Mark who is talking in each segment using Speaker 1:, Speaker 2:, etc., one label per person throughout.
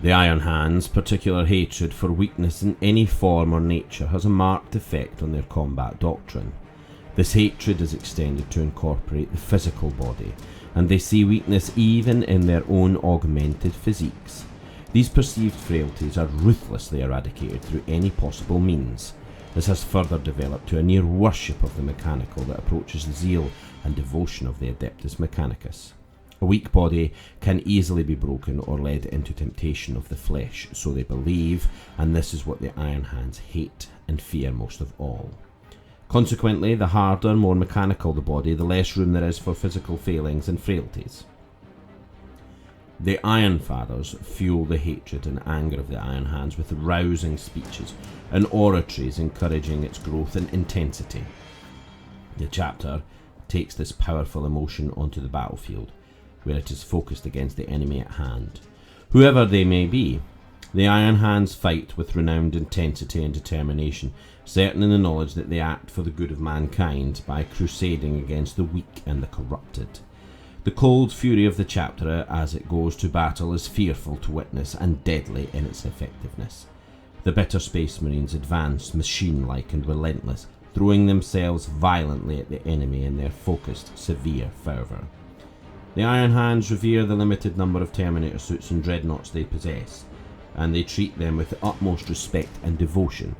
Speaker 1: The Iron Hand's particular hatred for weakness in any form or nature has a marked effect on their combat doctrine. This hatred is extended to incorporate the physical body, and they see weakness even in their own augmented physiques. These perceived frailties are ruthlessly eradicated through any possible means. This has further developed to a near worship of the mechanical that approaches the zeal and devotion of the Adeptus Mechanicus. A weak body can easily be broken or led into temptation of the flesh, so they believe, and this is what the Iron Hands hate and fear most of all. Consequently, the harder, more mechanical the body, the less room there is for physical failings and frailties. The Iron Fathers fuel the hatred and anger of the Iron Hands with rousing speeches and oratories encouraging its growth and intensity. The chapter takes this powerful emotion onto the battlefield, where it is focused against the enemy at hand. Whoever they may be, the Iron Hands fight with renowned intensity and determination, certain in the knowledge that they act for the good of mankind by crusading against the weak and the corrupted. The cold fury of the chapter as it goes to battle is fearful to witness and deadly in its effectiveness. The bitter Space Marines advance machine-like and relentless, throwing themselves violently at the enemy in their focused, severe fervour. The Iron Hands revere the limited number of Terminator suits and dreadnoughts they possess, and they treat them with the utmost respect and devotion.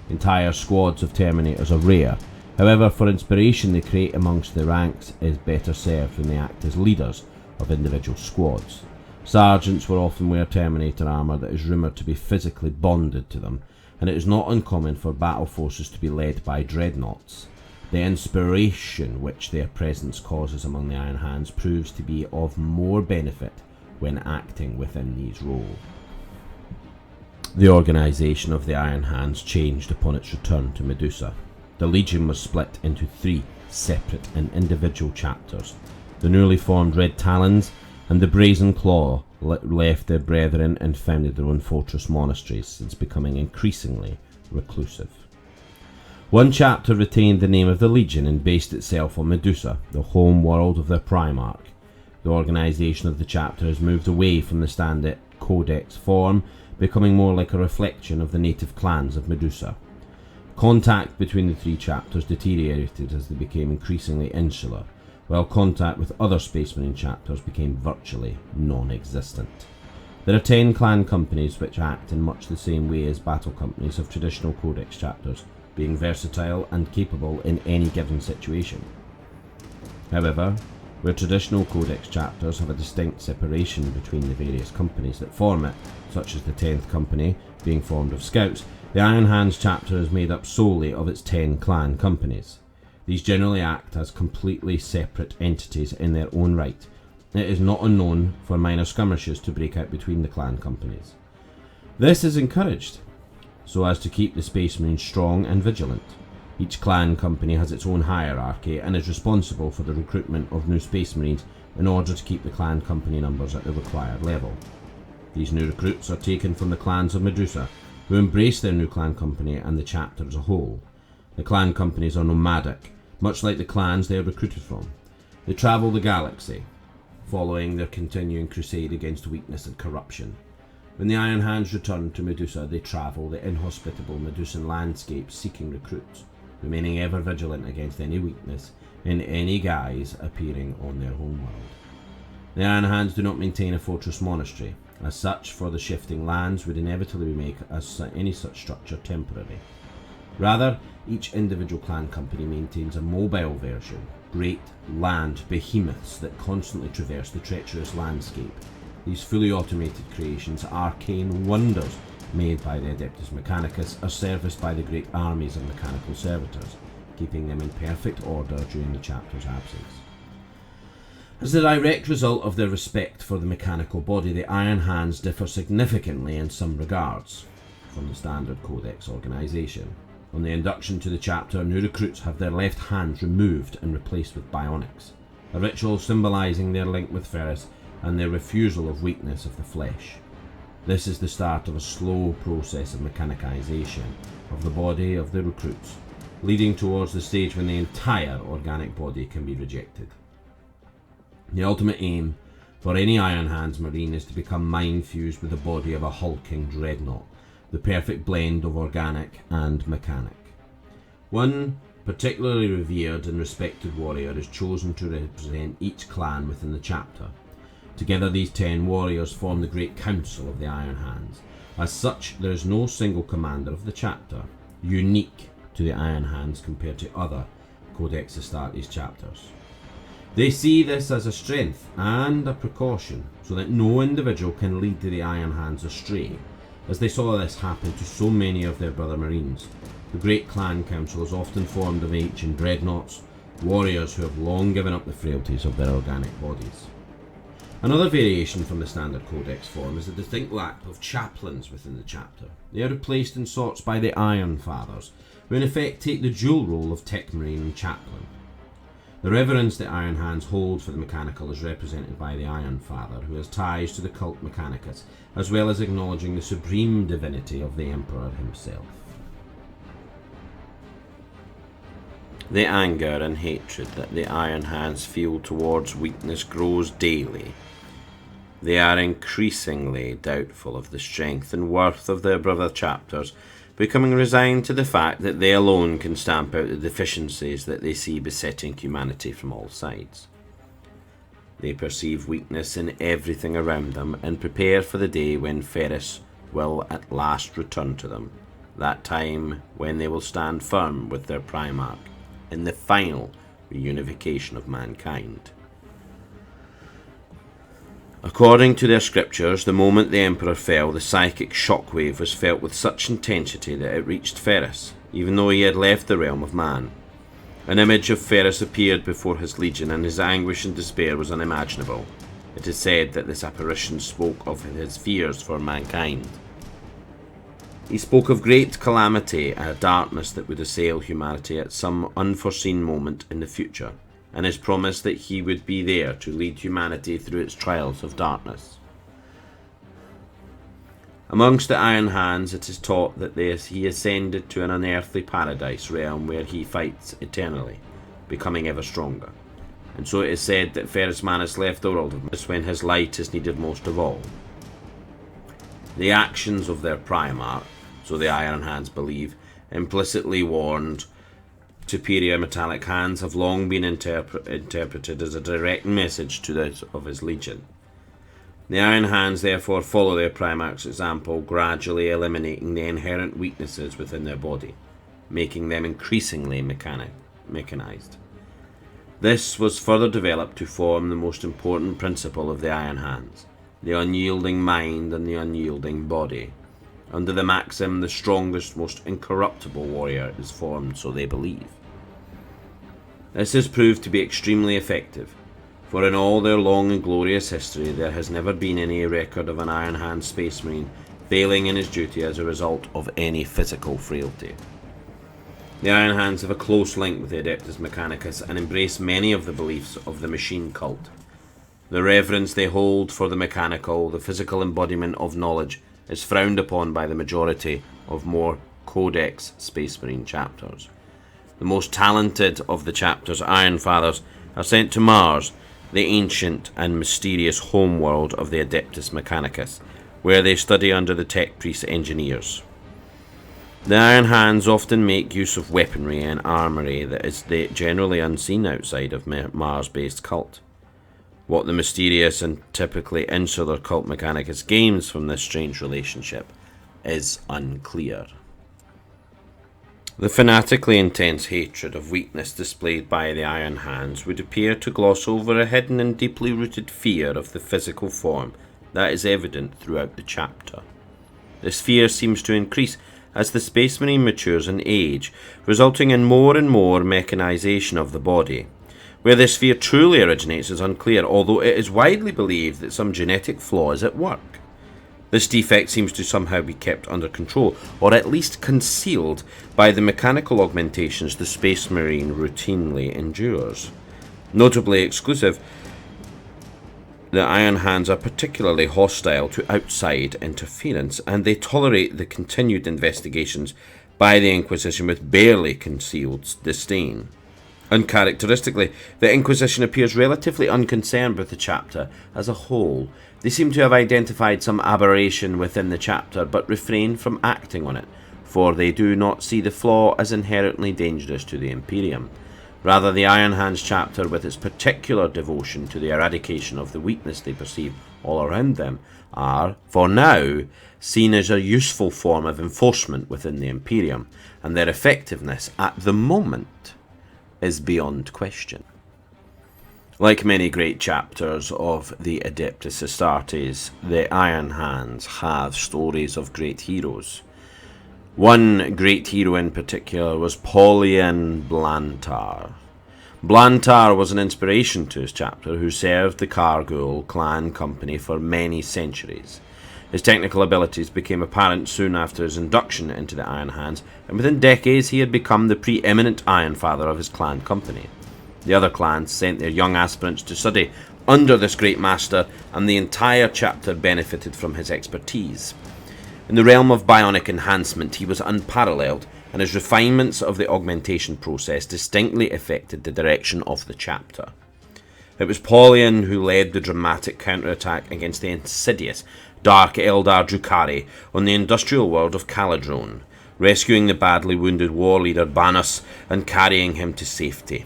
Speaker 1: Entire squads of Terminators are rare. However, for inspiration they create amongst the ranks is better served when they act as leaders of individual squads. Sergeants will often wear Terminator armour that is rumoured to be physically bonded to them, and it is not uncommon for battle forces to be led by dreadnoughts. The inspiration which their presence causes among the Iron Hands proves to be of more benefit when acting within these roles. The organisation of the Iron Hands changed upon its return to Medusa. The Legion was split into 3 separate and individual chapters. The newly formed Red Talons and the Brazen Claw left their brethren and founded their own fortress monasteries, since becoming increasingly reclusive. One chapter retained the name of the Legion and based itself on Medusa, the home world of their Primarch. The organisation of the chapter has moved away from the standard codex form, becoming more like a reflection of the native clans of Medusa. Contact between the 3 chapters deteriorated as they became increasingly insular, while contact with other Space Marine chapters became virtually non-existent. There are 10 clan companies which act in much the same way as battle companies of traditional codex chapters, being versatile and capable in any given situation. However, where traditional codex chapters have a distinct separation between the various companies that form it, such as the 10th company being formed of scouts, the Iron Hands chapter is made up solely of its 10 clan companies. These generally act as completely separate entities in their own right. It is not unknown for minor skirmishes to break out between the clan companies. This is encouraged, so as to keep the Space Marines strong and vigilant. Each clan company has its own hierarchy and is responsible for the recruitment of new Space Marines in order to keep the clan company numbers at the required level. These new recruits are taken from the clans of Medusa, who embrace their new clan company and the chapter as a whole. The clan companies are nomadic, much like the clans they are recruited from. They travel the galaxy, following their continuing crusade against weakness and corruption. When the Iron Hands return to Medusa, they travel the inhospitable Medusan landscape seeking recruits, remaining ever vigilant against any weakness in any guise appearing on their homeworld. The Iron Hands do not maintain a fortress monastery. As such, for the shifting lands would inevitably make any such structure temporary. Rather, each individual clan company maintains a mobile version, great land behemoths that constantly traverse the treacherous landscape. These fully automated creations, arcane wonders made by the Adeptus Mechanicus, are serviced by the great armies of mechanical servitors, keeping them in perfect order during the chapter's absence. As a direct result of their respect for the mechanical body, the Iron Hands differ significantly in some regards from the standard Codex organisation. On the induction to the chapter, new recruits have their left hands removed and replaced with bionics, a ritual symbolising their link with Ferris and their refusal of weakness of the flesh. This is the start of a slow process of mechanicization of the body of the recruits, leading towards the stage when the entire organic body can be rejected. The ultimate aim for any Iron Hands Marine is to become mind-fused with the body of a hulking dreadnought, the perfect blend of organic and mechanic. One particularly revered and respected warrior is chosen to represent each clan within the chapter. Together these 10 warriors form the Great Council of the Iron Hands. As such, there is no single commander of the chapter, unique to the Iron Hands compared to other Codex Astartes chapters. They see this as a strength and a precaution, so that no individual can lead the Iron Hands astray, as they saw this happen to so many of their brother Marines. The Great Clan Council is often formed of ancient dreadnoughts, warriors who have long given up the frailties of their organic bodies. Another variation from the standard codex form is the distinct lack of chaplains within the chapter. They are replaced in sorts by the Iron Fathers, who in effect take the dual role of Tech Marine and chaplain. The reverence the Iron Hands hold for the mechanical is represented by the Iron Father, who has ties to the cult Mechanicus, as well as acknowledging the supreme divinity of the Emperor himself. The anger and hatred that the Iron Hands feel towards weakness grows daily. They are increasingly doubtful of the strength and worth of their brother chapters, becoming resigned to the fact that they alone can stamp out the deficiencies that they see besetting humanity from all sides. They perceive weakness in everything around them and prepare for the day when Ferris will at last return to them, that time when they will stand firm with their Primarch in the final reunification of mankind. According to their scriptures, the moment the Emperor fell, the psychic shockwave was felt with such intensity that it reached Ferris, even though he had left the realm of man. An image of Ferris appeared before his legion, and his anguish and despair was unimaginable. It is said that this apparition spoke of his fears for mankind. He spoke of great calamity and a darkness that would assail humanity at some unforeseen moment in the future, and his promise that he would be there to lead humanity through its trials of darkness. Amongst the Iron Hands, it is taught that he ascended to an unearthly paradise realm where he fights eternally, becoming ever stronger. And so it is said that Ferris Manus left the world of this when his light is needed most of all. The actions of their Primarch, so the Iron Hands believe, implicitly warned superior metallic hands, have long been interpreted as a direct message to those of his legion. The Iron Hands therefore follow their Primarch's example, gradually eliminating the inherent weaknesses within their body, making them increasingly mechanized. This was further developed to form the most important principle of the Iron Hands, the unyielding mind and the unyielding body. Under the maxim, the strongest, most incorruptible warrior is formed, so they believe. This has proved to be extremely effective, for in all their long and glorious history there has never been any record of an Iron Hand Space Marine failing in his duty as a result of any physical frailty. The Iron Hands have a close link with the Adeptus Mechanicus and embrace many of the beliefs of the machine cult. The reverence they hold for the mechanical, the physical embodiment of knowledge, is frowned upon by the majority of more Codex Space Marine chapters. The most talented of the chapter's Iron Fathers are sent to Mars, the ancient and mysterious homeworld of the Adeptus Mechanicus, where they study under the Tech Priest engineers. The Iron Hands often make use of weaponry and armory that is generally unseen outside of Mars-based cult. What the mysterious and typically insular cult Mechanicus gains from this strange relationship is unclear. The fanatically intense hatred of weakness displayed by the Iron Hands would appear to gloss over a hidden and deeply rooted fear of the physical form that is evident throughout the chapter. This fear seems to increase as the Space Marine matures in age, resulting in more and more mechanization of the body. Where this fear truly originates is unclear, although it is widely believed that some genetic flaw is at work. This defect seems to somehow be kept under control, or at least concealed, by the mechanical augmentations the Space Marine routinely endures. Notably exclusive, the Iron Hands are particularly hostile to outside interference, and they tolerate the continued investigations by the Inquisition with barely concealed disdain. Uncharacteristically, the Inquisition appears relatively unconcerned with the chapter as a whole. They seem to have identified some aberration within the chapter, but refrain from acting on it, for they do not see the flaw as inherently dangerous to the Imperium. Rather, the Iron Hands chapter, with its particular devotion to the eradication of the weakness they perceive all around them, are, for now, seen as a useful form of enforcement within the Imperium, and their effectiveness at the moment is beyond question. Like many great chapters of the Adeptus Astartes, the Iron Hands have stories of great heroes. One great hero in particular was Paulian Blantar. Blantar was an inspiration to his chapter, who served the Kargul clan company for many centuries. His technical abilities became apparent soon after his induction into the Iron Hands, and within decades he had become the preeminent Iron Father of his clan company. The other clans sent their young aspirants to study under this great master, and the entire chapter benefited from his expertise. In the realm of bionic enhancement, he was unparalleled, and his refinements of the augmentation process distinctly affected the direction of the chapter. It was Paulian who led the dramatic counterattack against the insidious Dark Eldar Drukhari on the industrial world of Caladrone, rescuing the badly wounded war leader Banas and carrying him to safety.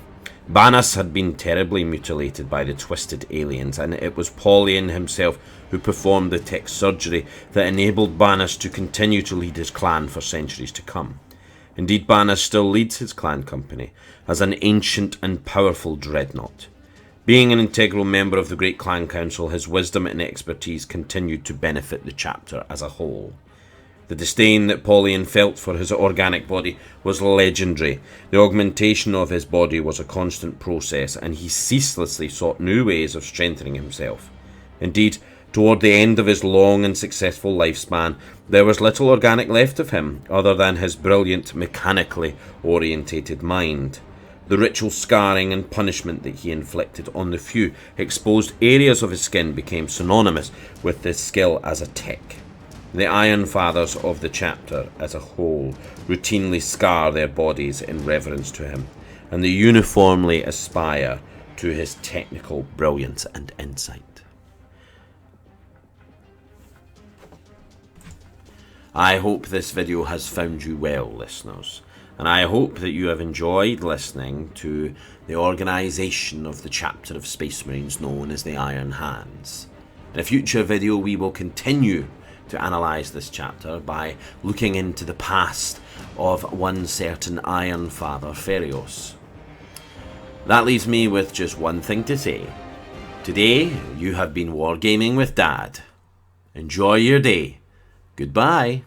Speaker 1: Banas had been terribly mutilated by the twisted aliens, and it was Paulian himself who performed the tech surgery that enabled Banas to continue to lead his clan for centuries to come. Indeed, Banas still leads his clan company as an ancient and powerful dreadnought. Being an integral member of the Great Clan Council, his wisdom and expertise continued to benefit the chapter as a whole. The disdain that Paulian felt for his organic body was legendary. The augmentation of his body was a constant process, and he ceaselessly sought new ways of strengthening himself. Indeed, toward the end of his long and successful lifespan, there was little organic left of him other than his brilliant, mechanically orientated mind. The ritual scarring and punishment that he inflicted on the few exposed areas of his skin became synonymous with his skill as a tech. The Iron Fathers of the chapter as a whole routinely scar their bodies in reverence to him, and they uniformly aspire to his technical brilliance and insight. I hope this video has found you well, listeners, and I hope that you have enjoyed listening to the organisation of the chapter of Space Marines known as the Iron Hands. In a future video we will continue to analyse this chapter by looking into the past of one certain Iron Father, Ferios. That leaves me with just one thing to say. Today you have been wargaming with Dad. Enjoy your day. Goodbye.